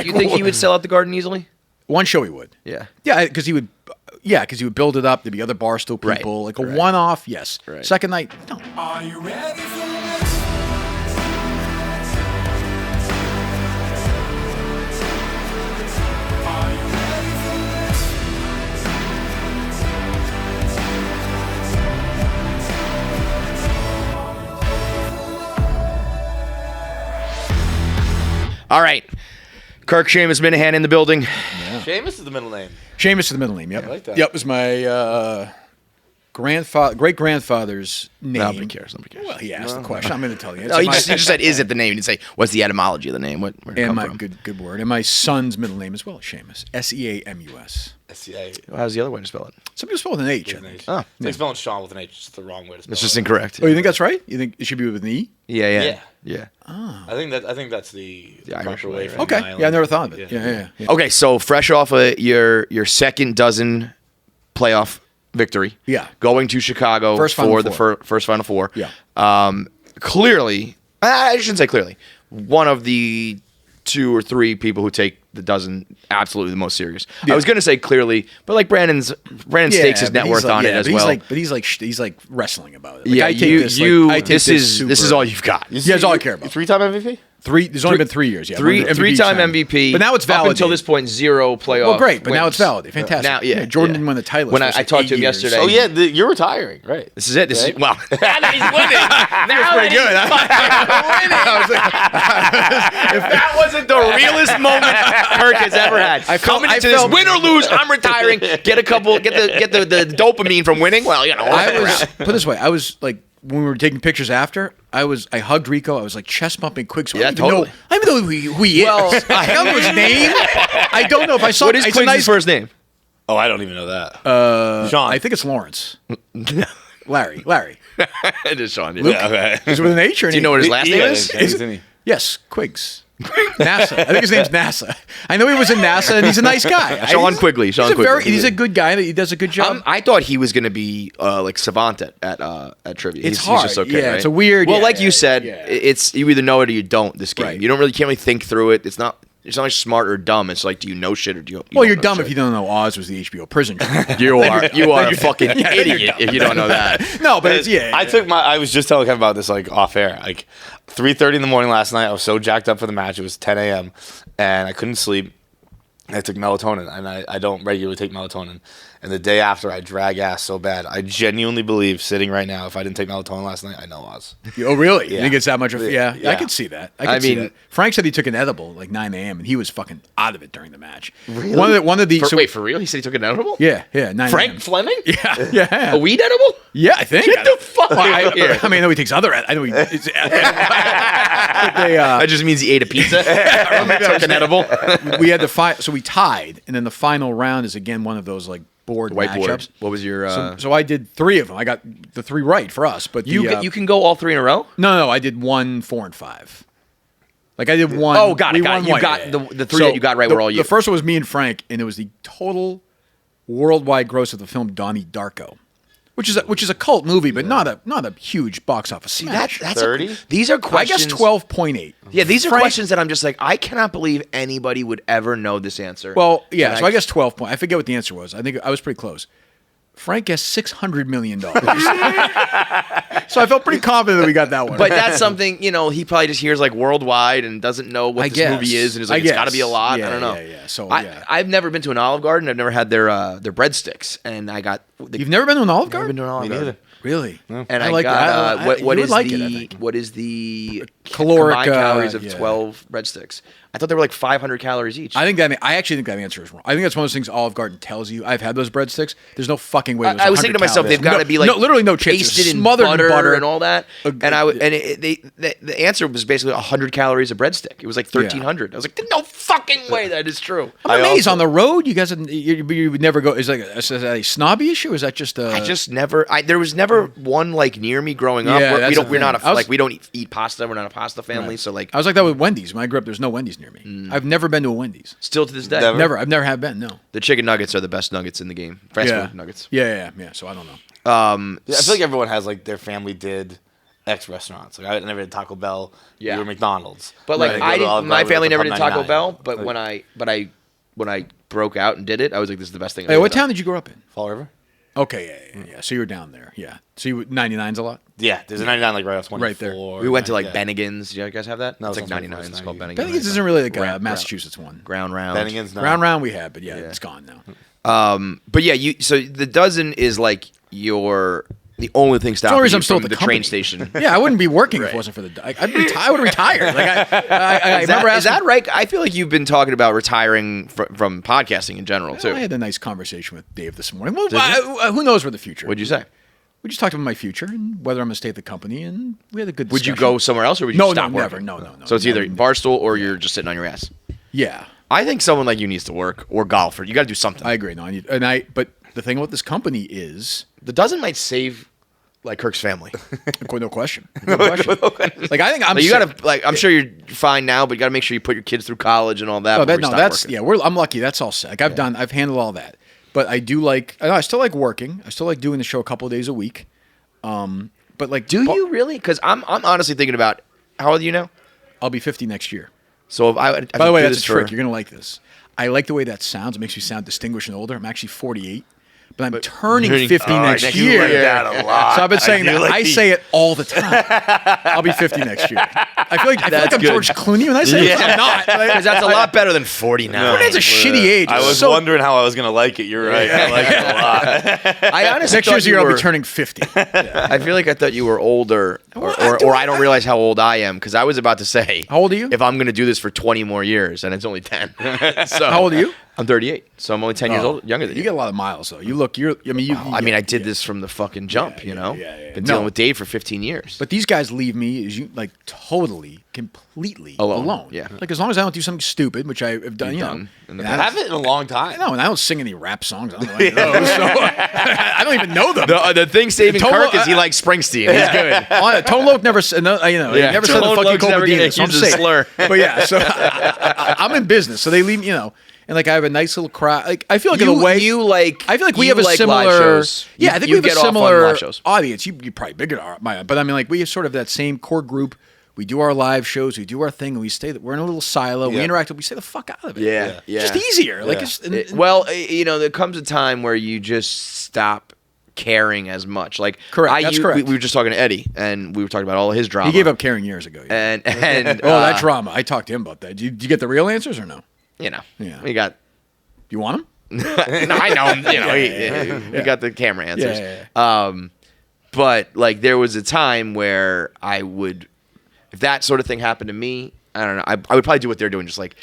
you think he would sell out the Garden easily? One show he would. Yeah. Yeah, because he would. Yeah, because he would build it up. There'd be other Barstool people. Like a one-off, yes. Right. Second night, no. Are you ready for this? Are you ready for this? All right. Kirk Seamus Minihane in the building. Seamus is the middle name. Seamus is the middle name. Yep. I like that. Yep. It was my great-grandfather's name. Nobody cares. Well, he asked the question. I'm going to tell you. No, you just said, is it the name? You didn't say, what's the etymology of the name? Where'd it and come my from? good word. And my son's middle name as well, Seamus. Seamus. SCA. How's the other way to spell it? Some people spell it with an H. I think. Oh. It's like spelling Sean with an H. It's the wrong way to spell It's it. just incorrect. Oh, you think that's right? You think it should be with an E? Yeah. I think that's the Irish proper way, way. right? from Okay. the island. Yeah, I never thought of it. Yeah. Okay, so fresh off of your second dozen playoff victory. Yeah. Going to Chicago First Final for the Four. first Final Four. Yeah. Clearly, I shouldn't say clearly, one of the 2 or 3 people who take the dozen absolutely the most serious. Yeah. I was going to say clearly, but like Brandon stakes his net worth on it as well. But he's like wrestling about it. Like, Yeah, I take this. I take this is super- all you've got. Yeah, that's all I care about. 3-time MVP? There's only been 3 years. Yeah, Three-time MVP. But now it's validated. Up until this point, 0 playoff. Well, great, but now wins. it's validated. Fantastic. Now, yeah, Jordan yeah. didn't win the title. When for I like talked to 8 him years. yesterday- Oh, yeah. You're retiring, right? This is it. This Right? is well. Now that he's winning. Now pretty good. If that wasn't the realest moment Kirk has ever had. Coming into this, win or lose, I'm retiring. Get the dopamine from winning. Well, you know. Put it this way. I was like, when we were taking pictures after, I hugged Rico. I was like chest bumping quick. So Yeah, I don't even totally. know. I don't even know who he is. Well, I don't know his name. I don't know if I saw. What is it's a Quincy's nice first name? Oh, I don't even know that. Sean. I think it's Lawrence. Larry. It is Sean. Yeah. Luke? Yeah, okay. Is it with an H or an Do you know what his last name is? Isn't he? Yes, Quiggs. NASA. I think his name's NASA. I know he was in NASA, and he's a nice guy. Sean Quigley. He's a good guy. He does a good job. I thought he was going to be like savant at trivia. It's He's hard. just okay, Yeah, right? it's a weird- Well, yeah, like you said, yeah. it's you either know it or you don't. This game, Right. you can't really think through it. It's not like smart or dumb. It's like, do you know shit or do you? Well, don't you're know dumb shit? if you don't know Oz was the HBO prison. You are a fucking idiot if you don't know that. No, but it's, yeah. I was just telling Kevin about this like off air. Like 3:30 in the morning last night, I was so jacked up for the match. It was 10 a.m. and I couldn't sleep. I took melatonin, and I don't regularly take melatonin. And the day after, I drag ass so bad. I genuinely believe, sitting right now, if I didn't take melatonin last night, I know Oz. Oh, really? You Yeah. think it's that much of? Yeah, Yeah. I could see that. I See mean- that. Frank said he took an edible like 9 a.m. and he was fucking out of it during the match. Really? One of the. Wait, for real? He said he took an edible? Yeah, 9 Frank a.m. Fleming? Yeah. A weed edible? Yeah, I think. Get the fuck out of here. I mean, I know he takes other. I know he. But they, That just means he ate a pizza. Took an edible. we had so we tied, and then the final round is again one of those like board Whiteboard. matchups. What was your? So I did 3 of them. I got the 3 right for us, but You can go all 3 in a row. No, I did 1, 4, and 5. Like I did 1. Oh, got it. we won You one, got yeah. the 3 that you got right were all you. The first one was me and Frank, and it was the total worldwide gross of the film Donnie Darko, which is a cult movie, but not a huge box office smash. That's 30? These are I questions. guess 12.8. Yeah, these are Frank- questions that I'm just like, I cannot believe anybody would ever know this answer. Well, yeah. And So I guess 12 point. I forget what the answer was. I think I was pretty close. Frank guessed $600 million. So I felt pretty confident that we got that one. But that's something, he probably just hears like worldwide and doesn't know what I this guess. movie is, and is I like, it's got to guess. be a lot. Yeah, I don't know. yeah. So, yeah. I've never been to an Olive Garden. I've never had their breadsticks, and I got. You've never been to an Olive Never Garden? been to an Olive Me Garden. neither. Really? And I I like got that. what You is would like the it, I think. what is the Caloric, combined calories of yeah. 12 breadsticks? I thought they were like 500 calories each. I actually think that answer is wrong. I think that's one of those things Olive Garden tells you. I've had those breadsticks. There's no fucking way. I was thinking to myself, they've got to be like literally no chance. They're pasted in smothered butter and all that. And the the answer was basically 100 calories a breadstick. It was like 1,300. I was like, no fucking way that is true. I'm amazed on the road. You guys, you would never go. Is that a snobby issue? Or is that just? I just never. There was never one like near me growing up. Yeah, that's the We're not thing. we don't eat pasta. We're not a pasta family. So like, I was like that with Wendy's. When I grew up, there's no Wendy's near me. I've never been to a Wendy's. still to this day, Never. I've never have been. No. the chicken nuggets are the best nuggets in the game. Fast food nuggets. Yeah. So I don't know. Yeah, I feel like everyone has like their family did X restaurants. Like I never did Taco Bell. Yeah. We were McDonald's. But like Right. my family never did Taco 99. Bell. But Like, when I broke out and did it, I was like, this is the best thing. I've Hey, ever what done. town did you grow up in? Fall River. Okay, yeah. So you were down there, yeah. So 99's a lot. Yeah, there's a 99 like right off 24. Right there. We went to like yeah. Bennigan's. Do you guys have that? No, it's it's like on 99. It's 21st, called 90. Bennigan's. Bennigan's isn't really like a Ground- Massachusetts one. Ground round. Bennigan's. No. Ground round we had, but yeah, it's gone now. But yeah, so the dozen is like the only thing stopping reason you I'm still from at the the train company. station. Yeah, I wouldn't be working if Right. it wasn't for the. I would retire. Like I Is remember that asking. right? I feel like you've been talking about retiring from podcasting in general too. I had a nice conversation with Dave this morning. Well, who knows where the future? What'd you say? We just talked about my future and whether I'm going to stay at the company, and we had a good. Would you discussion. go somewhere else, or would you No, stop no, never. working? No. So it's either never. Barstool or you're just sitting on your ass. Yeah, I think someone like you needs to work or golf, or you got to do something. I agree. No, but the thing about this company is, The dozen might save like Kirk's family. no question. No question. Like I think I'm. You sick. gotta like. I'm sure you're fine now, but you got to make sure you put your kids through college and all that. No, before you stop that's working. yeah. I'm lucky. That's all set. Like I've handled all that. But I do like. I still like working. I still like doing the show a couple of days a week. But like, Do you really? Because I'm honestly thinking about how old are you now? I'll be 50 next year. So if I By the way, do that's a this trick. for- You're gonna like this. I like the way that sounds. It makes me sound distinguished and older. I'm actually 48, but I'm turning 50 next you year. like that a lot. So I've been saying do that. like I the- say it all the time. I'll be 50 next year. I feel like I'm good. George Clooney when I say it. I'm not. Because that's a lot better than 49. That's a shitty age. I was So- wondering how I was gonna like it. You're right. I like it a lot. I honestly Next thought year's you year I'll were- be turning 50. I feel like I thought you were older, or I don't realize how old I am because I was about to say. How old are you? If I'm going to do this for 20 more years, and it's only 10. So How old are you? I'm 38, so I'm only 10 years old, younger than You you. get a lot of miles though. You look. I mean, I did this from the fucking jump, you know. yeah. Been No. dealing with Dave for 15 years. But these guys leave me totally, completely alone. Yeah. Like as long as I don't do something stupid, which I have done, You've you know. done in the And I haven't in a long time. No, and I don't sing any rap songs. I don't know any of those, so I don't even know them. The thing saving Tone Kirk Lo- is he likes Springsteen. He's good. Tone Loc never said, he never said the Tone fucking Loc's never gonna Cobra so I'm use a safe. slur. But yeah, so I'm in business, so they leave me, and like I have a nice little crowd. Like I feel like in a way, I I feel like we have a live similar. shows. Yeah, I think you we have a get off on similar live shows. audience. You probably bigger than mine, but I mean, like we have sort of that same core group. We do our live shows, we do our thing, and we stay. We're in a little silo. We Yeah. interact. We stay the fuck out of it. Yeah. It's just easier. Like, Yeah. it's, There comes a time where you just stop caring as much. Like, Correct, that's correct. We were just talking to Eddie, and we were talking about all his drama. he gave up caring years ago. Yeah. and that drama. I talked to him about that. Did you get the real answers or no? Yeah. Yeah. We got. You want him? No, I know him. We got the camera answers. Yeah. But like, there was a time where I would, if that sort of thing happened to me, I don't know. I would probably do what they're doing, just like,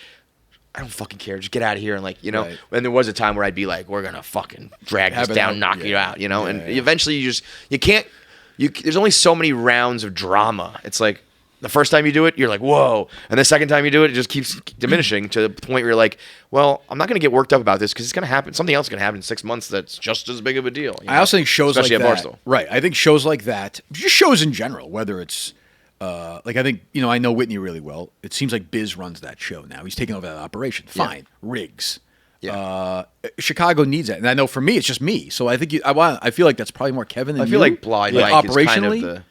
I don't fucking care. Just get out of here. And like, Right. and there was a time where I'd be like, we're going to fucking drag Have this it down, out. knock Yeah. you out, and Yeah. eventually you can't, there's only so many rounds of drama. It's like, the first time you do it, you're like, whoa. And the second time you do it, it just keeps diminishing to the point where you're like, well, I'm not going to get worked up about this because it's going to happen. Something else is going to happen in 6 months that's just as big of a deal. I also think shows Especially like at that. Barstool. Right. I think shows like that, just shows in general, whether it's like I think, I know Whitney really well. It seems like Biz runs that show now. He's taking over that operation. Fine. Riggs. Yeah. Chicago needs that. And I know for me, it's just me. So I think I feel like that's probably more Kevin than I you. feel like Blind Like, Mike is kind operationally. of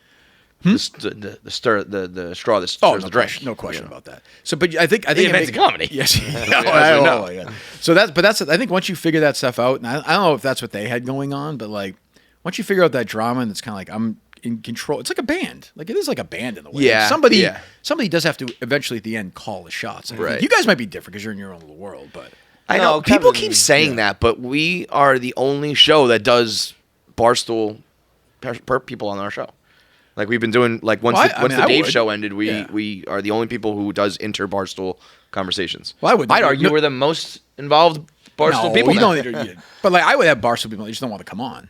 the straw that stirs Oh, the drink. no question about that. So, but I think He it invented make- comedy. Yes, we know. yeah. So that's I think once you figure that stuff out, and I don't know if that's what they had going on, but like once you figure out that drama, and it's kind of like I'm in control. It's like a band. Like it is like a band in a way. Yeah, Somebody yeah. does have to eventually at the end call the shots. I think Right. You guys might be different because you're in your own little world, but I No, know people Kevin- keep saying that, but we are the only show that does Barstool per people on our show. Like we've been doing like once Well, the, I once mean, the I Dave would. show ended, Yeah. we are the only people who does inter Barstool conversations. Well, I would- I'd argue no- we're the most involved Barstool no, people. you now. don't. But like I would have Barstool people. They just don't want to come on.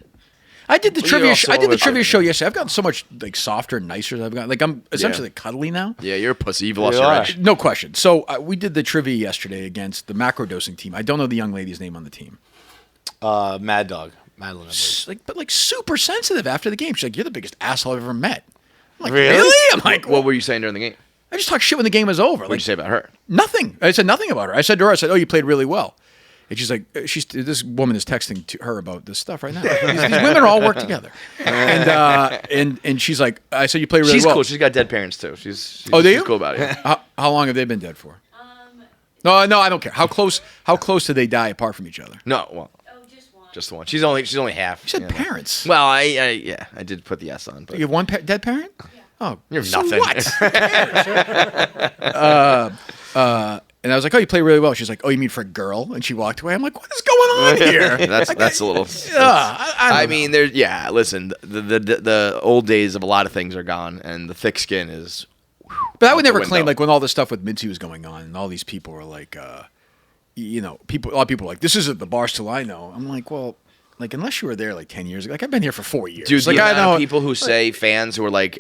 I did the Well, trivia. you're I did the also- trivia show yesterday. I've gotten so much like softer and nicer. I've got like I'm essentially cuddly now. Yeah, you're a pussy. You've lost You your are. edge. No question. So we did the trivia yesterday against the macrodosing team. I don't know the young lady's name on the team. Mad Dog. Madeline, I believe. But super sensitive after the game. She's like, "You're the biggest asshole I've ever met." I'm like, Really? "Really?" I'm like, What were you saying during the game? I just talked shit when the game was over. What did Like you say about her? nothing. I said nothing about her. I said to her, "Oh, you played really well." And she's like, this woman is texting to her about this stuff right now. These women all work together, and she's like, I said you play really She's well. cool. She's got dead parents too. She's do you? cool about it. Yeah. How long have they been dead for? No, I don't care. How close did they die apart from each other? No, well, Oh, just one. just the one. She's only half. You said you know. parents. Well, I did put the S on, but You have one dead parent? Oh, You're so nothing. What? Who cares? And I was like, "Oh, you play really well." She's like, "Oh, you mean for a girl?" And she walked away. I'm like, "What is going on here?" that's a little. I don't know. mean, there's listen, the old days of a lot of things are gone, and the thick skin is. But I would out the never claim window. like when all this stuff with Mitzi was going on, and all these people were like, a lot of people were like, "This isn't the Barstool I know." I'm like, well. Like, unless you were there like 10 years ago. Like, I've been here for 4 years. Dude, like, the I amount know of people who say fans who are like,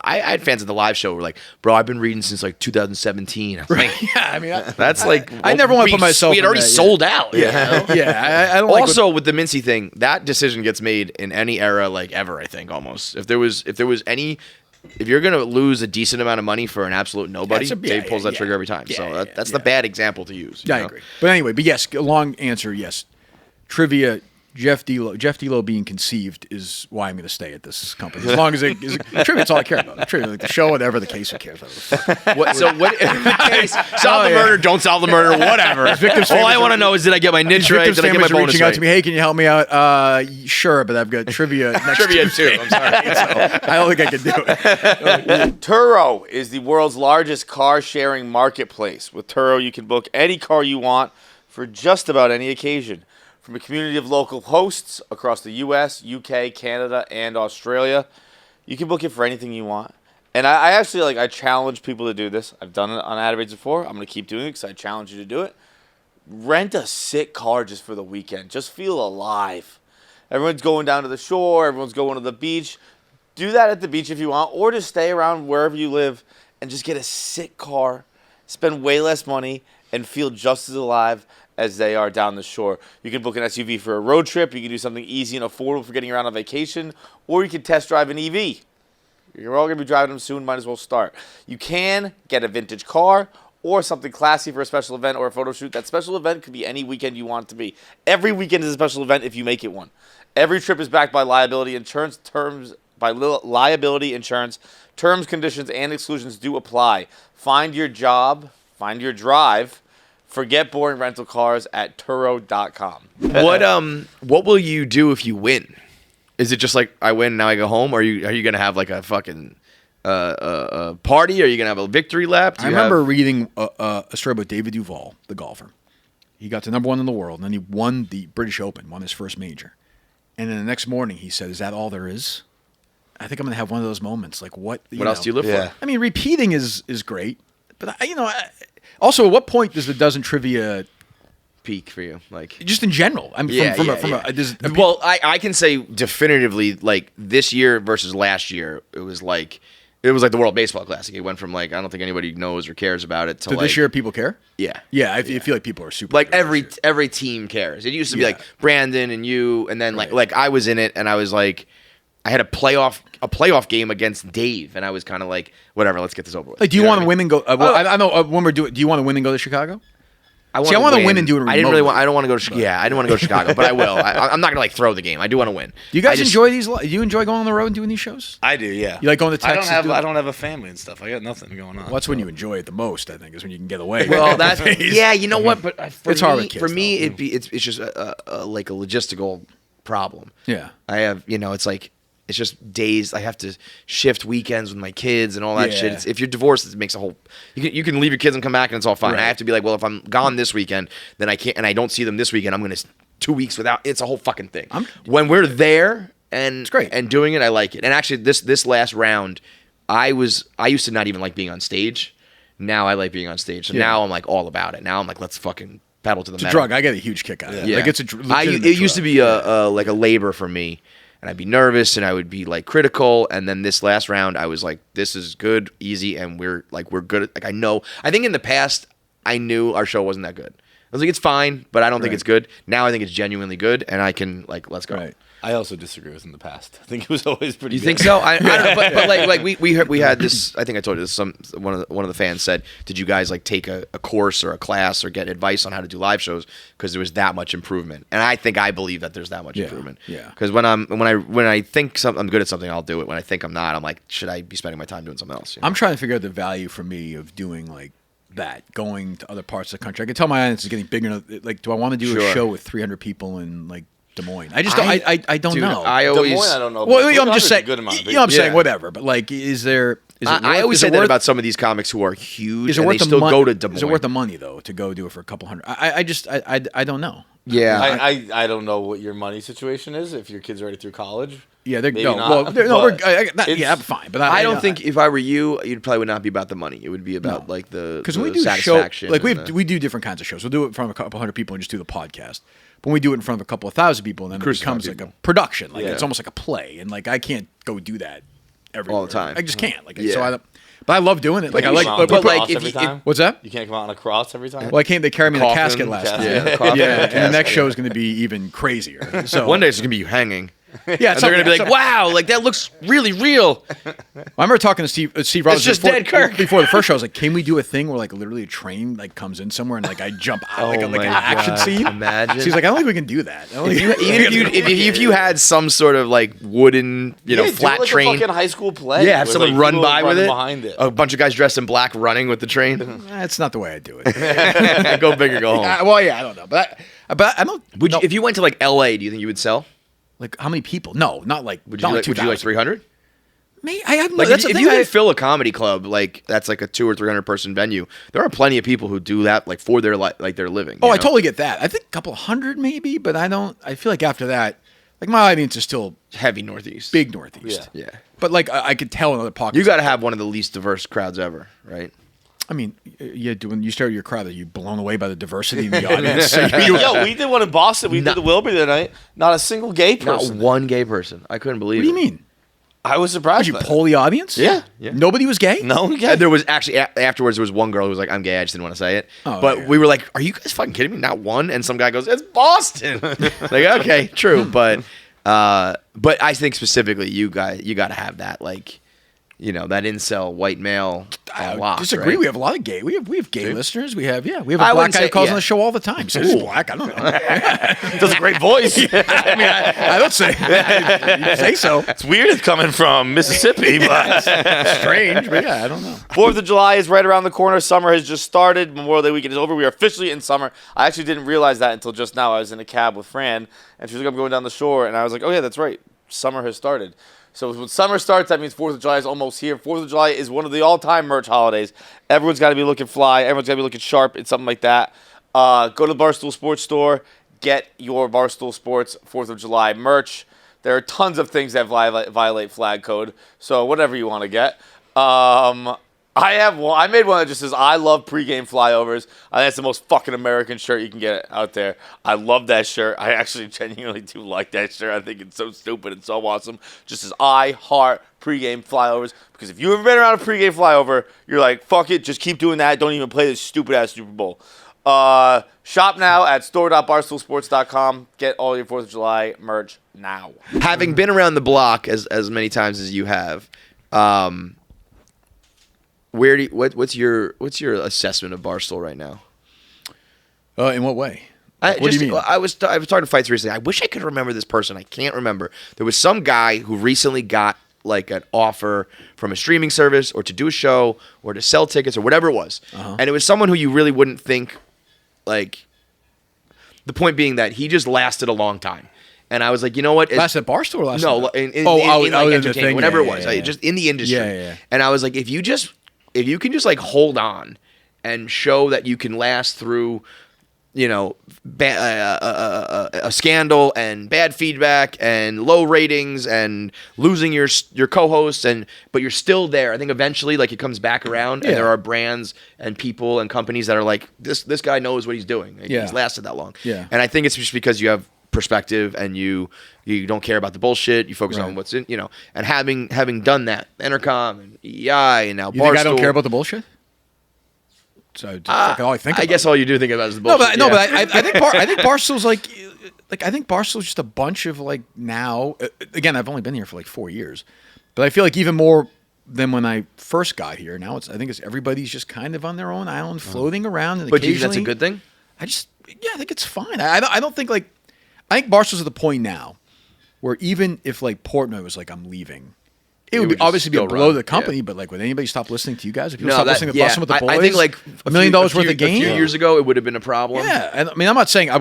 I had fans at the live show who were like, bro, I've been reading since like 2017. I was like, Yeah, I mean, that's like, I never want to put myself. We had in already that, sold out. Yeah, You know? yeah. I don't like Also, with the Mincy thing, that decision gets made in any era, like ever. I think almost. If you're gonna lose a decent amount of money for an absolute nobody, Dave pulls that trigger every time. So that's the bad example to use. I agree. But anyway, yes, long answer, yes. Trivia. Jeff D'Lo being conceived is why I'm going to stay at this company. As long as trivia, that's all I care about. Trivia, like the show, whatever the case, who cares? What solve the murder? Don't solve the murder. Whatever. All I want to know is did I get my niche right? Victims' Did I get my families are bonus reaching out right? to me. Hey, can you help me out? Sure, but I've got trivia next Trivia Tuesday. too. I'm sorry. So I don't think I can do it. Turo is the world's largest car sharing marketplace. With Turo, you can book any car you want for just about any occasion. From a community of local hosts across the U.S., UK, Canada, and Australia, you can book it for anything you want. And I actually, I challenge people to do this. I've done it on Advocates before. I'm going to keep doing it because I challenge you to do it. Rent a sick car just for the weekend. Just feel alive. Everyone's going down to the shore. Everyone's going to the beach. Do that at the beach if you want, or just stay around wherever you live and just get a sick car, spend way less money, and feel just as alive as they are down the shore. You can book an SUV for a road trip. You can do something easy and affordable for getting around on vacation, or you can test drive an EV. You're all going to be driving them soon. Might as well start. You can get a vintage car or something classy for a special event or a photo shoot. That special event could be any weekend you want it to be. Every weekend is a special event if you make it one. Every trip is backed by liability insurance. Terms, conditions, and exclusions do apply. Find your job, find your drive. Forget boring rental cars at Turo.com. What will you do if you win? Is it just like I win now I go home, or are you gonna have like a fucking party? Are you gonna have a victory lap? I remember reading a story about David Duval, the golfer. He got to number one in the world, and then he won the British Open, won his first major. And then the next morning he said, "Is that all there is?" I think I'm gonna have one of those moments. Like what? What else do you live for? I mean, repeating is great, but also, at what point doesn't trivia Peak for you, like just in general? I mean, well, I can say definitively, like this year versus last year, it was like the World Baseball Classic. It went from like I don't think anybody knows or cares about it to like this year people care. Yeah, yeah. I feel like people are super like every team cares. It used to be like Brandon and you, and then like I was in it, and I was like. I had a playoff game against Dave, and I was kind of like, whatever, let's get this over with. Like, do you want to win and go? I know when we're doing. Do you want to win and go to Chicago? I want to win and do it. I don't want to go to Chicago. Yeah, I didn't want to go to Chicago, but I will. I'm not gonna like throw the game. I do want to win. Do you guys enjoy these? Do you enjoy going on the road and doing these shows? I do. Yeah. You like going to Texas? I don't have a family and stuff. I got nothing going on. Well, that's when you enjoy it the most. I think is when you can get away. Well, that's yeah. You know what? But it's hard with kids, for me, it's just like a logistical problem. Yeah. I have it's like. It's just days. I have to shift weekends with my kids and all that shit. If you're divorced, it makes a whole. You can leave your kids and come back and it's all fine. Right. I have to be like, well, if I'm gone this weekend, then I can't, and I don't see them this weekend. I'm gonna 2 weeks without. It's a whole fucking thing. When we're there and it's great and doing it, I like it. And actually, this last round, I used to not even like being on stage. Now I like being on stage. So now I'm like all about it. Now I'm like, let's fucking pedal to the metal. It's a drug. I get a huge kick out of it. Yeah. Like it's it used to be like a labor for me. And I'd be nervous, and I would be like critical. And then this last round, I was like, "This is good, easy, and we're good." Like I know. I think in the past, I knew our show wasn't that good. I was like, "It's fine," but I don't think it's good. Now I think it's genuinely good, and I can like let's go. Right. I also disagree with in the past. I think it was always pretty. You good. think so? I don't know, but like we had this. I think I told you this. One of the fans said, "Did you guys like take a course or a class or get advice on how to do live shows because there was that much improvement?" And I believe that there's that much improvement. Yeah. Because when I think I'm good at something, I'll do it. When I think I'm not, I'm like, should I be spending my time doing something else? You know? I'm trying to figure out the value for me of doing like that, going to other parts of the country. I can tell my audience is getting bigger. Like, do I want to do a Sure. show with 300 people in like Des Moines? I just don't. I don't Dude, know. I Des always. Moines, I don't know. well, but I'm 300 just is saying. a good amount of I'm people. saying Yeah. whatever. But like, is there? Is it I always is say it that worth- about some of these comics who are huge Is it and worth they the still money? go to Des Moines. Is it worth the money though to go do it for a couple hundred? I don't know. Yeah. I don't know what your money situation is. If your kid's already through college, Yeah, they're maybe no. not, Well, no, we're, but yeah, I'm it's- fine. But I don't think if I were you, you'd probably would not be about the money. It would be about No. like the because when we do show satisfaction. like and we do different kinds of shows. We'll do it in front of a couple hundred people and just do the podcast. But when we do it in front of a couple of thousand people, and then it Crucify becomes like people. a production. Like Yeah. it's almost like a play, and like I can't go do that everywhere. All the time. I just can't. Like Yeah. so, but I love doing it. Like I you like, come out on but a like cross if every you- time? what's that? You can't come out on a cross every time. Well, I came. They carried me in a Coffin, casket last casket. time. Yeah, coffin, Yeah, and the casket, next yeah. show is going to be even crazier. So one day it's gonna be you hanging. yeah, And they're gonna be like, "Wow, like that looks really real." I remember talking to Steve Rogers just before, dead Kirk. before the first show. I was like, "Can we do a thing where like literally a train like comes in somewhere and like I jump out like, Oh an my action God. scene?" Imagine. So he's like, "I don't think we can do that." I don't think- If you had some sort of like wooden, Yeah, flat do like train. a fucking high school play. Yeah, have where, someone like, run people by with running it. behind it. A bunch of guys dressed in black running with the train. That's not the way I do it. Go big or go home. Well, yeah, I don't know, but I don't. Would no, you, if you went to like L.A., do you think you would sell? like how many people? No, not like. Would not you like like 2,000. 300? Me, I have no. Like That's if the you thing. could fill a comedy club, like that's like a 200 or 300 person venue. There are plenty of people who do that like for their like their living. Oh, you I know? totally get that. I think a couple hundred maybe, but I don't. I feel like after that, like my audience is still heavy Northeast. big Northeast. Yeah. But like I could tell in other pockets. You got to have one of the least diverse crowds ever, right? I mean, yeah, when you started your crowd, are you blown away by the diversity in the audience? You- Yo, we did one in Boston. We did the Wilbur the other night. Not a single gay Not person. one gay person. I couldn't believe what do you it. mean? I was surprised. Did you by that. poll the audience? Yeah. Nobody was gay? No one gay. And there was actually afterwards there was one girl who was like, "I'm gay, I just didn't want to say it." Oh, but yeah. we were like, "Are you guys fucking kidding me? Not one?" And some guy goes, "It's Boston." Like, okay, true, but I think specifically you got to have that like, that incel white male. I lock, disagree. right? We have a lot of gay. We have gay listeners. We have we have I a black wouldn't guy say- who calls yeah. on the show all the time. So he's black. I don't know. Does a great voice. I mean, I don't say. You say so. It's weird it's coming from Mississippi, but Strange, but yeah, I don't know. 4th of July is right around the corner. Summer has just started. Memorial Day weekend is over. We are officially in summer. I actually didn't realize that until just now. I was in a cab with Fran, and she was like, "I'm going down the shore," and I was like, "Oh yeah, that's right. Summer has started." So when summer starts, that means 4th of July is almost here. 4th of July is one of the all-time merch holidays. Everyone's got to be looking fly. Everyone's got to be looking sharp. It's something like that. Go to the Barstool Sports store. Get your Barstool Sports 4th of July merch. There are tons of things that violate flag code. So whatever you want to get. I have one. I made one that just says, "I love pregame flyovers." I think that's the most fucking American shirt you can get out there. I love that shirt. I actually genuinely do like that shirt. I think it's so stupid and so awesome. Just says, "I heart pregame flyovers." Because if you've ever been around a pregame flyover, you're like, fuck it, just keep doing that. Don't even play this stupid ass Super Bowl. Shop now at store.barstoolsports.com. Get all your 4th of July merch now. Having been around the block as many times as you have, what's your assessment of Barstool right now? In what way? What do you mean? I was talking to Fights recently. I wish I could remember this person. I can't remember. There was some guy who recently got like an offer from a streaming service or to do a show or to sell tickets or whatever it was. And it was someone who you really wouldn't think, like, the point being that he just lasted a long time. And I was like, you know what? Last at Barstool or last? No, at in like like the entertainment, thing? whatever Yeah, it was, yeah, yeah. just in the industry. Yeah. And I was like, if you can just like hold on and show that you can last through, a scandal and bad feedback and low ratings and losing your co-hosts but you're still there. I think eventually like it comes back around and Yeah. there are brands and people and companies that are like this guy knows what he's doing. Like, Yeah. He's lasted that long. Yeah. And I think it's just because you have perspective and you don't care about the bullshit. You focus on Right. what's in, and having done that, Entercom and EI and now You Barstool. think I don't care about the bullshit? So fucking all I think. I about guess it. all you do think about is the No, bullshit. but I think Barstool's like like I think Barstool's just a bunch of like now. Again, I've only been here for like 4 years, but I feel like even more than when I first got here. Now I think everybody's just kind of on their own island, floating around. And But do you think occasionally, that's a good thing? I think it's fine. I don't think like I think Barstool's at the point now where even if like Portnoy was like, I'm leaving, it would would obviously be a just go blow to run, the company. yeah. But like, would anybody stop listening to you guys? If people No, stop that- listening to yeah. Bustin' with the Boys, I think like $1 million worth of a gain. few years ago, it would have been a problem. Yeah, and I mean, I'm not saying I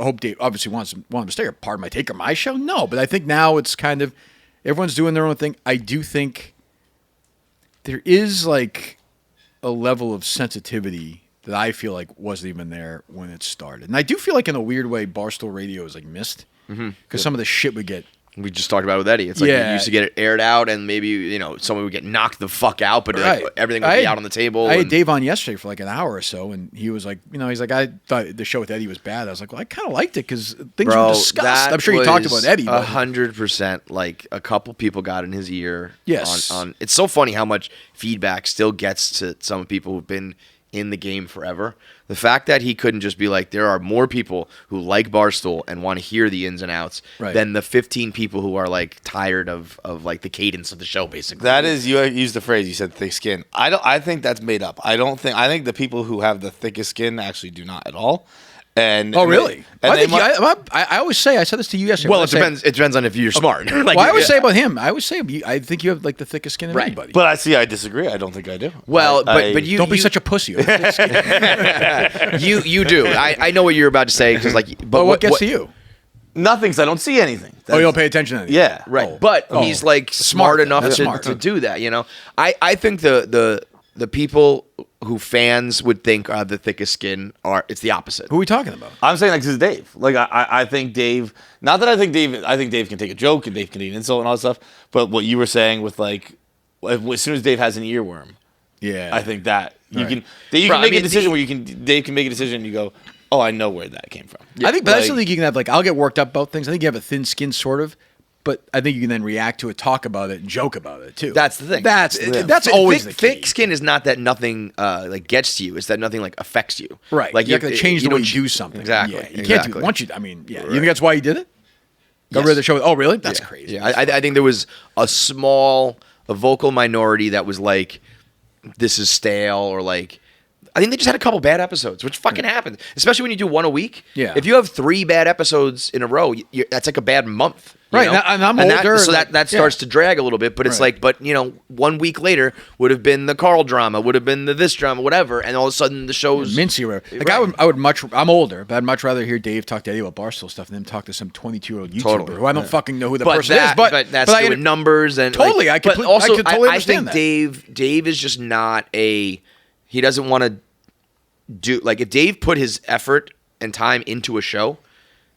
hope Dave obviously wants him to stay or part of my take or my show. No, but I think now it's kind of everyone's doing their own thing. I do think there is like a level of sensitivity that I feel like wasn't even there when it started, and I do feel like in a weird way, Barstool Radio is like missed because some of the shit we get. We just talked about it with Eddie. It's like Yeah. you used to get it aired out, and maybe someone would get knocked the fuck out, but like, everything would be out on the table. I had and- Dave on yesterday for like an hour or so, and he was like, he's like, I thought the show with Eddie was bad. I was like, well, I kind of liked it because things were discussed. that I'm sure you talked was about Eddie. but- 100%. Like a couple people got in his ear. Yes. On it's so funny how much feedback still gets to some people who've been in the game forever. The fact that he couldn't just be like, there are more people who like Barstool and want to hear the ins and outs Right. than the 15 people who are like tired of like the cadence of the show, basically. That is, you used the phrase, you said thick skin. I think that's made up. I think the people who have the thickest skin actually do not at all. And Oh, really? I always say, I said this to you yesterday. Well, I it say- depends. It depends on if you're smart. Like, Well, I always yeah. say about him, I think you have like the thickest skin of Right. anybody. But I disagree. I don't think I do. Well, I- but you don't be you, such a pussy. you do. I know what you're about to say because like, but But what gets to you? nothing. 'Cause I don't see anything. Oh, you don't pay attention to anything. Yeah. Right, Oh. but Oh. he's like Smart smart then. enough That's to, smart. to do that. I think the people who fans would think are the thickest skin it's the opposite. Who are we talking about? I'm saying like this is Dave. Like I think Dave. Not that I think Dave can take a joke and Dave can take an insult and all that stuff. But what you were saying with like, as soon as Dave has an earworm, Yeah. I think that you Right. can Bro, I make mean, a decision the- where Dave can make a decision and you go, oh, I know where that came from. I think, but I Like- still think you can have like I'll get worked up about things. I think you have a thin skin, sort of, but I think you can then react to it, talk about it, and joke about it too. That's the thing. That's Thick- always the thick key. skin is not that nothing like gets to you. It's that nothing like affects you. Right. Like Like you're going to change the way don't you do something. Exactly. Yeah, you can't exactly. do once you. I mean, yeah. You think that's why he did it? Got rid of the show. Oh, really? That's crazy. Yeah, I think there was a vocal minority that was like, this is stale, or like, I think they just had a couple bad episodes, which fucking happens, especially when you do one a week. Yeah. If you have 3 bad episodes in a row, that's like a bad month. you Right, know? and I'm older, so like, that starts yeah. to drag a little bit. But it's Right. like, but 1 week later would have been the Carl drama, would have been the this drama, whatever, and all of a sudden the show's Mincy or whatever. Like Right. I would much. I'm older, but I'd much rather hear Dave talk to Eddie about Barstool stuff than him talk to some 22-year-old YouTuber Totally. who I don't fucking know who the But person that, is. But that's I- doing numbers and Totally, I but complete- also I could totally I understand think that. Dave is just not he doesn't want to do like if Dave put his effort and time into a show.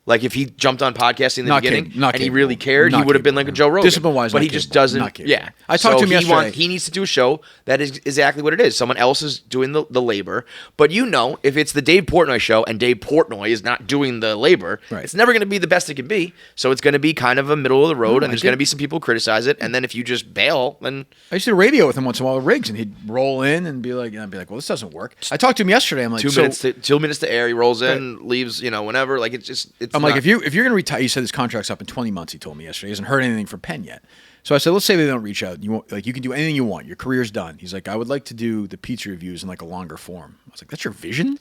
Like if he jumped on podcasting in the Not beginning capable, not and he capable. really cared, he Not would have been capable. like a Joe Rogan. Discipline-wise, but not he just capable. doesn't. Not capable. Yeah, I talked to him yesterday. He needs to do a show that is exactly what it is. Someone else is doing the labor. But if it's the Dave Portnoy show and Dave Portnoy is not doing the labor, Right. it's never going to be the best it can be. So it's going to be kind of a middle of the road, No, and there's I going to get- be some people who criticize it. And then if you just bail, then I used to do radio with him once in a while with Riggs, and he'd roll in and be like, well, this doesn't work. I talked to him yesterday. I'm like, 2 so, minutes to air. He rolls in, leaves, whenever. Like it's I'm like, not- if you're going to retire, he said his contract's up in 20 months. He told me yesterday. He hasn't heard anything from Penn yet. So I said, let's say they don't reach out. You can do anything you want. Your career's done. He's like, I would like to do the pizza reviews in like a longer form. I was like, that's your vision?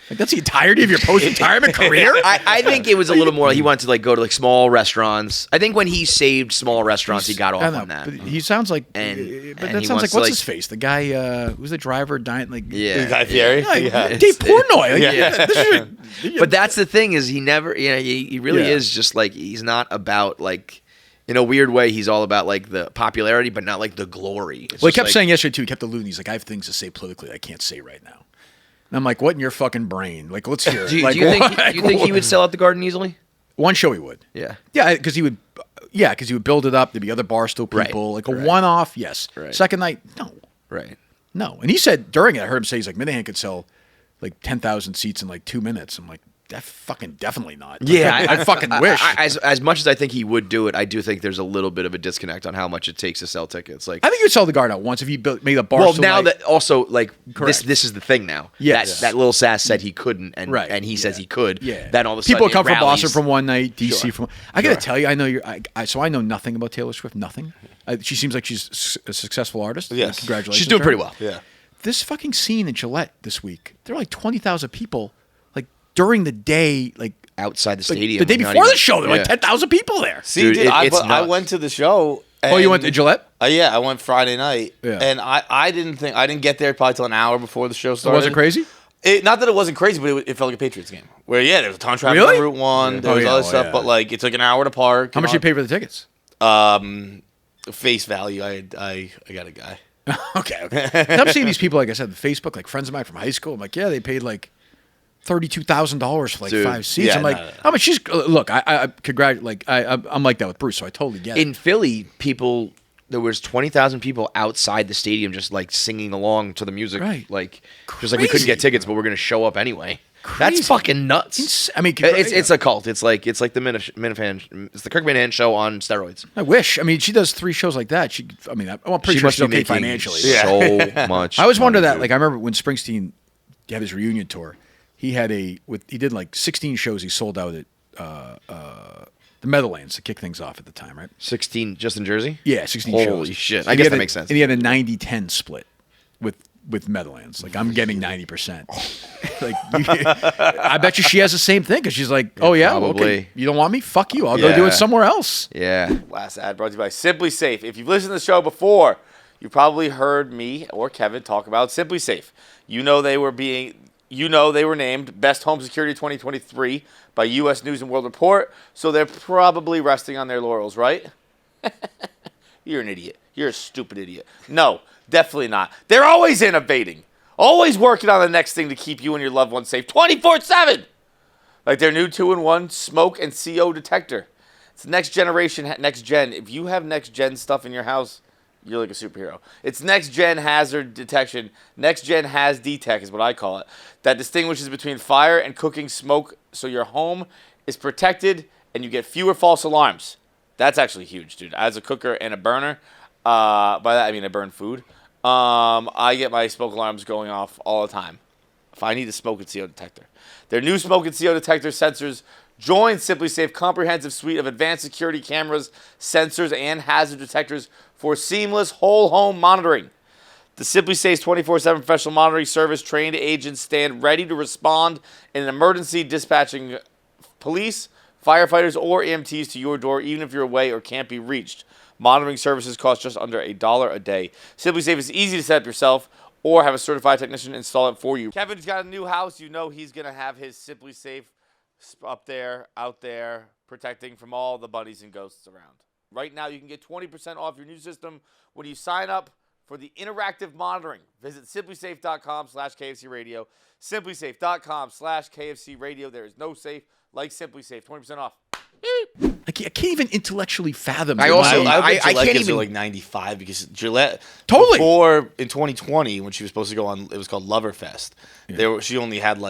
Like that's the entirety of your post-retirement career? I think it was a little more. He wanted to like go to like small restaurants. I think when he saved small restaurants, he got off I know, on that. But he sounds like, And- but and that he sounds wants like to, what's like- his face? The guy who's the driver dying like Yeah. Guy Fieri. Yeah, Yeah. Dave Portnoy. Like, Yeah. this is But that's the thing is he never. He really Yeah. is just like he's not about like. In a weird way, he's all about like the popularity, but not like the glory. It's Well, he just kept like- saying yesterday too. He kept alluding. He's like, I have things to say politically I can't say right now. And I'm like, what in your fucking brain? Like, let's hear it. Do you, Like, do you think? what? Do you think he would sell out the Garden easily? One show he would. Yeah. Yeah, because he would. Yeah, because he would build it up. There'd be other Barstool Right, people. Like a right. one-off, yes. Right. Second night, no, Right. no. And he said during it, I heard him say, he's like, Minihane could sell like 10,000 seats in like 2 minutes. I'm like, fucking definitely not. Yeah, I fucking wish. As much as I think he would do it, I do think there's a little bit of a disconnect on how much it takes to sell tickets. Like, I think you'd sell the guard out once if you made a Barstool. well, now night. that also like Correct. this is the thing now. Yes. that Lil Sass said he couldn't, and Right. he says he could. Yeah. Then all of a people sudden come it from Boston rallies. from one night, DC Sure. from. I gotta tell you, I know so I know nothing about Taylor Swift. Nothing. She seems like she's a successful artist. Yes. Congratulations. She's doing to her. pretty well. Yeah. This fucking scene in Gillette this week, there were like 20,000 people, like during the day, like Outside the like, stadium, the day not before even- the show, there were like yeah. 10,000 people there. See, Dude, dude, it's I nuts. went to the show. Oh, you went to and- Gillette? Yeah, I went Friday night, Yeah. and I didn't get there probably till an hour before the show started. Was it crazy? Not that it wasn't crazy, but it felt like a Patriots game. Where there was a ton of traffic Really? on Route 1, there Oh, was yeah, other oh, stuff, yeah. but like it took an hour to park. How much did you pay for the tickets? Face value, I got a guy. Okay. And I'm seeing these people, like I said, on Facebook, like friends of mine from high school. I'm like, yeah, they paid like $32,000 for like Dude, 5 seats. yeah, I'm like, no. how much? Look, I congratulate. Like, I'm like that with Bruce, so I totally get it. In Philly, there was 20,000 people outside the stadium just like singing along to the music. Right. Like, just like we couldn't get Crazy. tickets, but we're going to show up anyway. Crazy. That's fucking nuts. I mean, it's a cult. It's like the Minifan. It's the Kirk Minihane show on steroids. I wish. I mean, she does 3 shows like that. I'm pretty sure she's okay financially. so much. I always wonder money, that. dude. Like, I remember when Springsteen had his reunion tour, he did like 16 shows. He sold out at the Meadowlands to kick things off at the time, right? 16 just in Jersey. Yeah, 16 Holy shows. shit! And I he guess had that a- makes sense. And he had a 90-10 split with Meadowlands. Like, I'm getting 90%. Like, I bet you she has the same thing because she's like, oh yeah, well, okay, Probably. you don't want me? Fuck you. I'll go do Yeah. it somewhere else. Yeah. Last ad brought to you by Simplisafe. If you've listened to the show before, you probably heard me or Kevin talk about Simplisafe. You know they were named Best Home Security 2023 by U.S. News and World Report, so they're probably resting on their laurels, right? You're an idiot. You're a stupid idiot. No, definitely not. They're always innovating, always working on the next thing to keep you and your loved ones safe 24/7. Like their new 2-in-1 smoke and CO detector. It's next gen. If you have next gen stuff in your house, you're like a superhero. It's next gen hazard detection. Next gen Haz Detect is what I call it. That distinguishes between fire and cooking smoke, so your home is protected and you get fewer false alarms. That's actually huge, dude. As a cooker and a burner, by that I mean I burn food. I get my smoke alarms going off all the time if I need a smoke and CO detector. Their new smoke and CO detector sensors join Simplisafe comprehensive suite of advanced security cameras, sensors, and hazard detectors for seamless whole home monitoring. The Simplisafe's 24/7 professional monitoring service trained agents stand ready to respond in an emergency, dispatching police, firefighters, or EMTs to your door, even if you're away or can't be reached. Monitoring services cost just under $1 a day. Simplisafe is easy to set up yourself or have a certified technician install it for you. Kevin's got a new house. You know he's going to have his Simplisafe up there, out there, protecting from all the bunnies and ghosts around. Right now, you can get 20% off your new system when you sign up for the interactive monitoring. Visit simplisafe.com/KFC Radio. Simplisafe.com/KFC Radio. There is no safe like Simplisafe. 20% off. I can't even intellectually fathom. I the also- money. I Gillette can't gives her even- like 95 because Gillette Totally. before in 2020 when she was supposed to go on, it was called Loverfest. She only had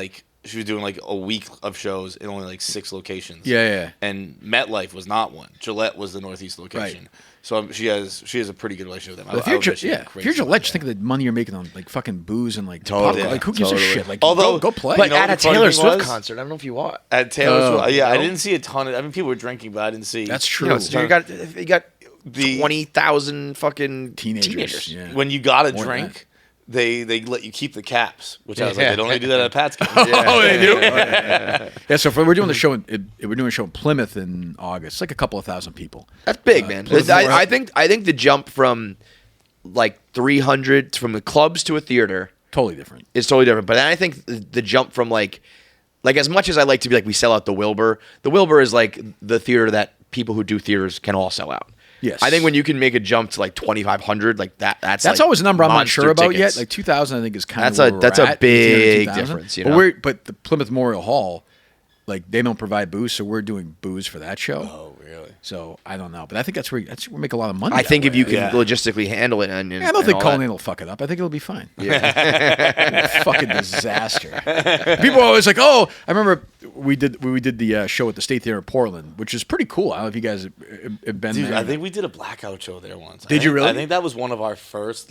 she was doing like a week of shows in only like 6 locations. Yeah. And MetLife was not one. Gillette was the Northeast location. Right. So she has a pretty good relationship with them. But if you're Gillette, just think of the money you're making on like fucking booze and like Totally. popcorn. Like who gives a shit? Like Although- go play. But You know at what a the funny Taylor thing Swift was? concert, I don't know if you are. At Taylor Oh, Swift, I no? didn't see a ton of. I mean, people were drinking, but I didn't see. That's true. You know, so you got The- 20,000 fucking Teenagers. teenagers. Yeah. when you got a More than drink, they let you keep the caps, which I was Yeah. like, they don't only do that at Pat's game. Oh, they do. Yeah. So we're doing the show. We're doing a show in Plymouth in August. It's like a couple of thousand people. That's big, man. I think the jump from like 300 from the clubs to a theater Totally different. is totally different. But then I think the jump from like as much as I like to be like we sell out the Wilbur is like the theater that people who do theaters can all sell out. Yes. I think when you can make a jump to like 2,500, like that's That's like always a number I'm not monster sure about tickets. yet. Like 2,000, I think is kind That's of a- where that's we're a at, big 2,000. difference, you know? But the Plymouth Memorial Hall, like they don't provide booze, so we're doing booze for that show. Oh, really? So I don't know, but I think that's where we make a lot of money. I that think if way. you can logistically handle it, and I don't think all Colleen that. will fuck it up. I think it'll be fine. Yeah, fucking disaster. People are always like, "Oh, I remember we did the show at the State Theater in Portland, which is pretty cool. I don't know if you guys have been Dude, there. I think we did a blackout show there once. Did you really? I think that was one of our first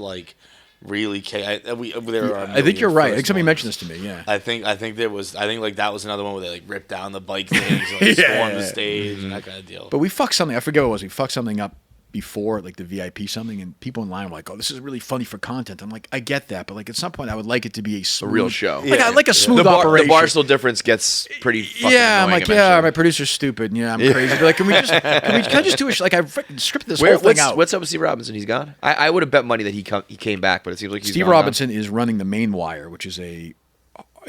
really. I think you're right. I think somebody mentioned this to me. Yeah. I think that was another one where they like ripped down the bike stage, like stormed the stage, and that kind of deal. But we fucked something. I forget what it was. We fucked something up before, like the VIP something, and people in line were like, "Oh, this is really funny for content." I'm like, I get that, but like at some point, I would like it to be a real show. Like I like a smooth The operation. Barstool difference gets pretty fucking Yeah, I'm annoying like, yeah, eventually. my producer's stupid. And yeah, I'm crazy. But like, can I just do it? Like I freaking scripted this whole thing out. What's up with Steve Robinson? He's gone. I would have bet money that he came back, but it seems like he's Steve gone Robinson is running the Main Wire, which is a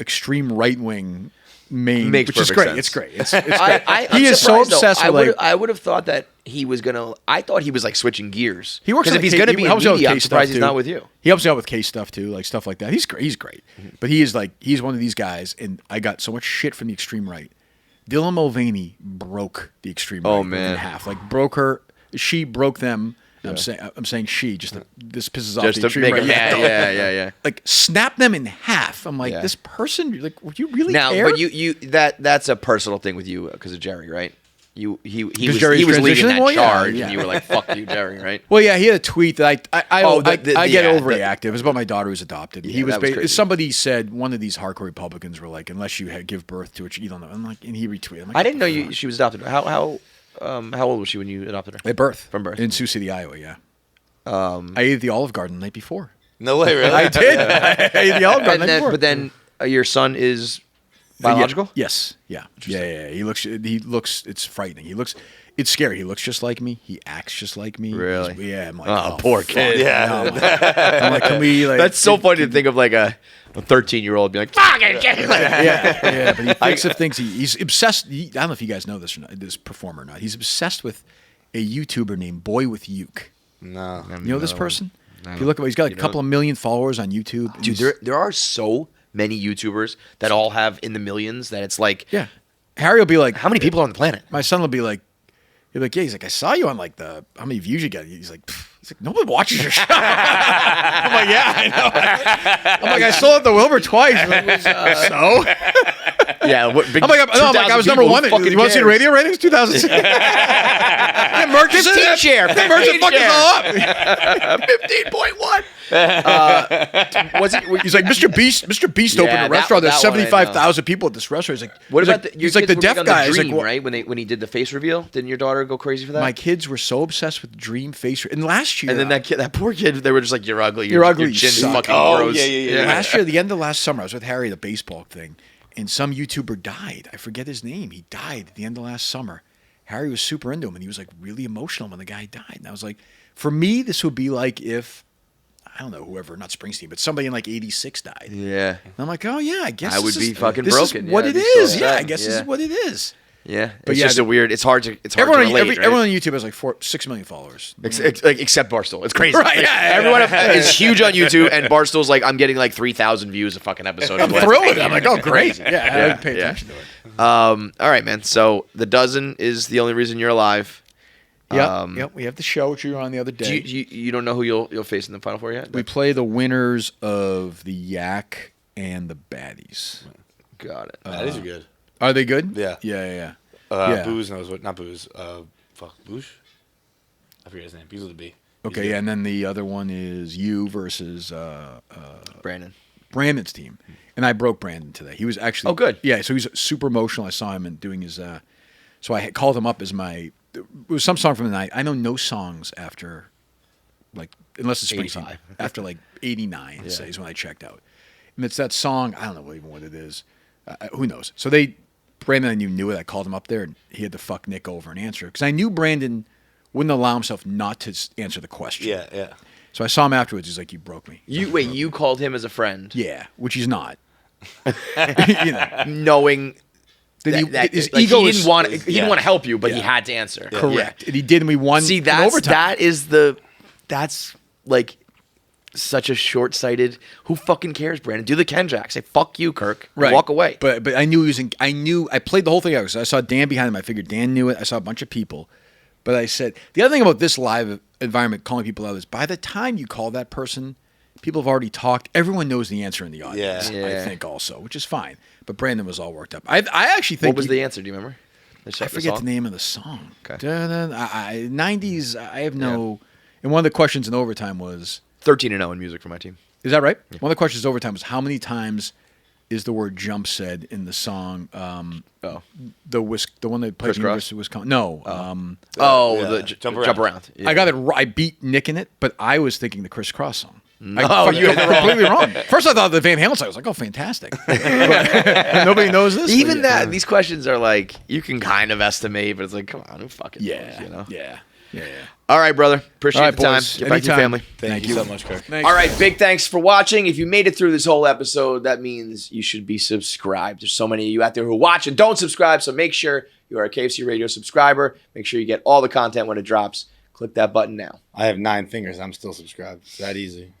extreme right wing main, Makes which is perfect great. sense. It's great. It's great. I'm He is so surprised, though. obsessed with like. I would have thought that he was gonna. I thought he was like switching gears. He works because on if he's the gonna he be in helps out with media, I'm case surprised stuff, he's too. not with you. He helps you out with case stuff too, like stuff like that. He's great. He's great, but he's one of these guys, and I got so much shit from the extreme right. Dylan Mulvaney broke the extreme right man. in half. Like broke her. She broke them. I'm saying she. Just this pisses off Just the to extreme make right. him mad. Yeah. Like snap them in half. I'm like, Yeah. this person. Like, would you really Now, care? but that's a personal thing with you because of Jerry, right? He was Jerry's leading that transitioning? Well, yeah, charge, yeah. and you were like, "Fuck you, Jerry," right? Well, yeah, he had a tweet that I get yeah, overreactive. It was about my daughter who's adopted. Yeah, He was, that was crazy. somebody said one of these hardcore Republicans were like, unless you give birth to it, you don't know. I'm like, and he retweeted. I'm like, I didn't know "Fuck." she was adopted. How old was she when you adopted her? At birth. From birth. In Sioux City, Iowa. Yeah. I ate the Olive Garden the night before. No way, really? I did. I ate the Olive Garden the night before. But then your son is biological. Yes. Yeah. Yeah. He looks. It's frightening. It's scary. He looks just like me. He acts just like me. Really? Yeah. I'm like, Oh, poor fuck. kid. Yeah. I'm like, can we like? That's so funny to think of like a 13-year-old being like, "Fucking kid." Yeah, but he thinks of things. He's obsessed. I don't know if you guys know this or not, this performer or not. He's obsessed with a YouTuber named Boy with Uke. No. You know this person? If you look at, he's got like a couple of million followers on YouTube. and Dude, he's- there are so many YouTubers that all have in the millions that it's like, yeah. Harry will be like, how many people are on the planet? my son will be like, he'll be like, yeah. He's like, I saw you on like how many views you get? He's like, nobody watches your show. I'm like, yeah, I know. I'm like, I sold out the Wilbur twice. So. Yeah, what, big I'm like, I was number one. You want to see the radio ratings? 2006. Yeah, Murchison. 15 share. That Murchison fucked us all up. 15.1. Was it? He's like, Mr. Beast. Mr. Beast opened Yeah, a restaurant. There's that one I know. 75,000 people at this restaurant. He's like, What he's about like, the? he's like the deaf guy. He's Dream, like, right? When he did the face reveal, didn't your daughter go crazy for that? my kids were so obsessed with Dream face. And last year, and then that poor kid, they were just like, "You're ugly. You're ugly, Your you chin's suck." fucking Oh, gross." yeah. last year, the end of last summer, I was with Harry at a baseball thing, and some YouTuber died. I forget his name. He died at the end of last summer. Harry was super into him, and he was like really emotional when the guy died. And I was like, for me, this would be like if, I don't know, whoever, not Springsteen, but somebody in like '86 died. Yeah. And I'm like, oh yeah, I guess I would this be is- fucking this broken. Is what Yeah, it I'd be so is. Yeah, I upset. guess this Yeah. is what it is. Yeah, But it's yeah, just a weird. It's hard to Everyone, relate, right? everyone on YouTube has like 6 million followers. Except Barstool. It's crazy. Right, Like, yeah, everyone is huge on YouTube, and Barstool's like, I'm getting like 3,000 views a fucking episode. I'm thrilled with it. I'm like, oh, great. Yeah, I pay yeah. attention to it. All right, man. So the dozen is the only reason you're alive. Yep. We have the show, which you were on the other Do day. you don't know who you'll face in the Final Four yet? We play the winners of the Yak and the Baddies. Got it. That is good. Are they good? Yeah. Yeah. Yeah. Booze knows what. Not Booze. Boosh? I forget his name. Begins with a B. Okay, yeah, and then the other one is you versus Brandon. Brandon's team. And I broke Brandon today. He was actually... Oh, good. Yeah, so he's super emotional. I saw him and doing his... so I had called him up as my... It was some song from the night. I know no songs after, like, unless it's Springsteen. 85. After, like, 89, say, is when I checked out. And it's that song, I don't know even what it is. Who knows? So Brandon, I knew it. I called him up there, and he had to fuck Nick over and answer. Because I knew Brandon wouldn't allow himself not to answer the question. Yeah. So I saw him afterwards. He's like, you broke me. You called him as a friend, Yeah, which he's not. You know, knowing that his like, ego he is didn't want to help you, but he Yeah. had to answer. correct. And he did, and we won See, in overtime. that's like such a short-sighted. Who fucking cares, Brandon? Do the Ken Jack. Say fuck you, Kirk. And Right. Walk away. But I knew he was. I played the whole thing out. So I saw Dan behind him. I figured Dan knew it. I saw a bunch of people. But I said the other thing about this live environment, calling people out, is by the time you call that person, people have already talked. Everyone knows the answer in the audience. Yeah. I think also, which is fine. But Brandon was all worked up. I actually think What was the answer? Do you remember? I forget the name of the song. Okay. 90s. I have no. And one of the questions in overtime was, 13-0 in music for my team. is that right? One of the questions in overtime was, how many times is the word "jump" said in the song? The one that played Criss Cross? University of Wisconsin. No. The Jump jump around. around. Yeah. I got it. I beat Nick in it, but I was thinking the Criss Cross song. No, you had it completely wrong. First, I thought the Van Halen song. I was like, "Oh, fantastic!" But nobody knows this. Even but yeah. that, these questions are like, you can kind of estimate, but it's like, come on, who fucking knows, you know? Yeah. All right, brother. Appreciate All right, the time. boys. Get back to your Anytime. family. Thank you so much, Kirk. Thanks. All right, big thanks for watching. If you made it through this whole episode, that means you should be subscribed. There's so many of you out there who watch and don't subscribe, so make sure you are a KFC Radio subscriber. Make sure you get all the content when it drops. Click that button now. I have 9 fingers. I'm still subscribed. It's that easy.